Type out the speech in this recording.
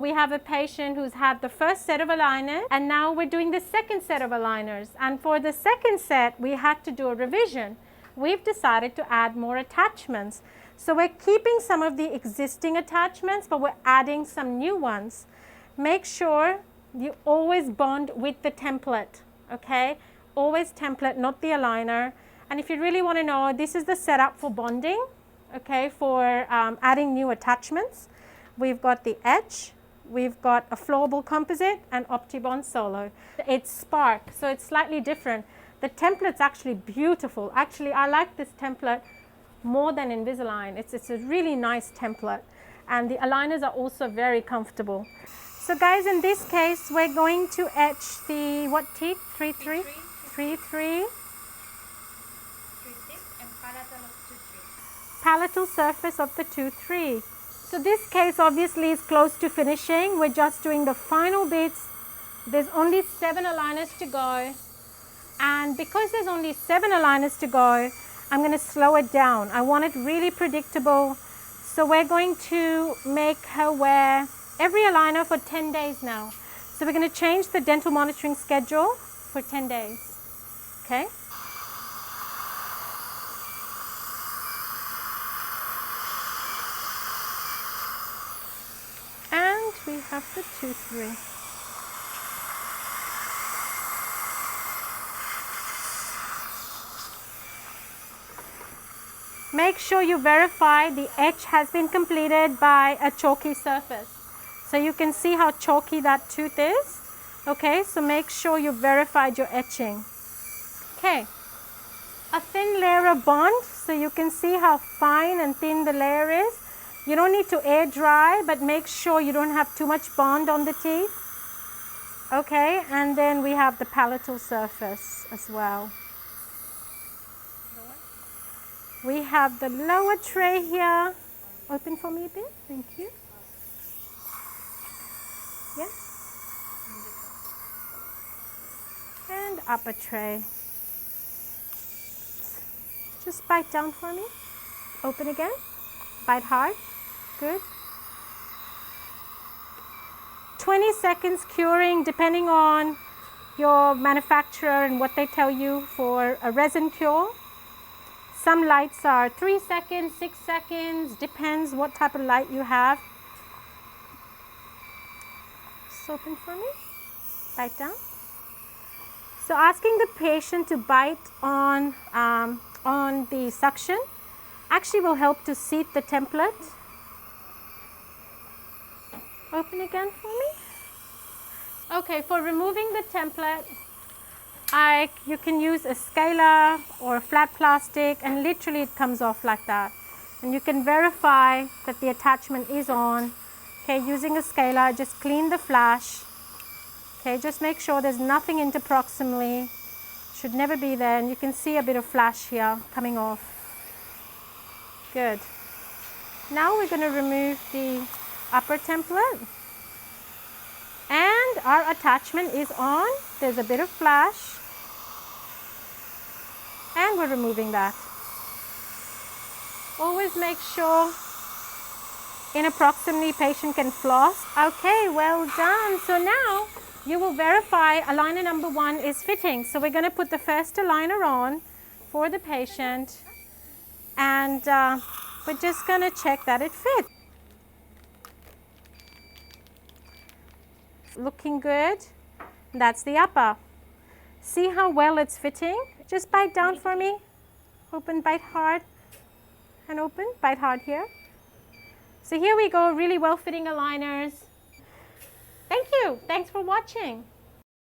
We have a patient who's had the first set of aligners, and now we're doing the second set of aligners. And for the second set, we had to do a revision. We've decided to add more attachments. So we're keeping some of the existing attachments, but we're adding some new ones. Make sure you always bond with the template, okay? Always template, not the aligner. And if you really want to know, this is the setup for bonding, okay, for adding new attachments. We've got the edge. We've got a flowable composite and OptiBond Solo. It's Spark, so it's slightly different. The template's actually beautiful. Actually, I like this template more than Invisalign. It's a really nice template. And the aligners are also very comfortable. So guys, in this case, we're going to etch the, what teeth? 3-3? 3-3. And palatal of 2-3. Palatal surface of the 2-3. So this case obviously is close to finishing. We're just doing the final bits. There's only 7 aligners to go. And because there's only 7 aligners to go, I'm going to slow it down. I want it really predictable. So we're going to make her wear every aligner for 10 days now. So we're going to change the dental monitoring schedule for 10 days. Okay? And we have the 2-3. Make sure you verify the etch has been completed by a chalky surface. So you can see how chalky that tooth is. Okay, so make sure you verified your etching. Okay, a thin layer of bond, so you can see how fine and thin the layer is. You don't need to air dry, but make sure you don't have too much bond on the teeth. Okay, and then we have the palatal surface as well. We have the lower tray here. Open for me a bit, thank you. Yes. And upper tray. Just bite down for me. Open again. Bite hard. Good. 20 seconds curing depending on your manufacturer and what they tell you for a resin cure. Some lights are 3 seconds, 6 seconds, depends what type of light you have. Just open for me. Bite down. So asking the patient to bite on the suction actually will help to seat the template. Open again for me. Okay, for removing the template, you can use a scaler or a flat plastic, and literally it comes off like that. And you can verify that the attachment is on. Okay, using a scaler, just clean the flash. Okay, just make sure there's nothing interproximally. Should never be there, and you can see a bit of flash here coming off. Good. Now we're going to remove the upper template. And our attachment is on. There's a bit of flash. And we're removing that. Always make sure interproximally patient can floss. Okay, well done. So now you will verify aligner number 1 is fitting. So we're going to put the first aligner on for the patient, and we're just going to check that it fits. Looking good. That's the upper. See how well it's fitting? Just bite down for me. Open, bite hard, and open, bite hard here. So here we go, really well fitting aligners. Thank you. Thanks for watching.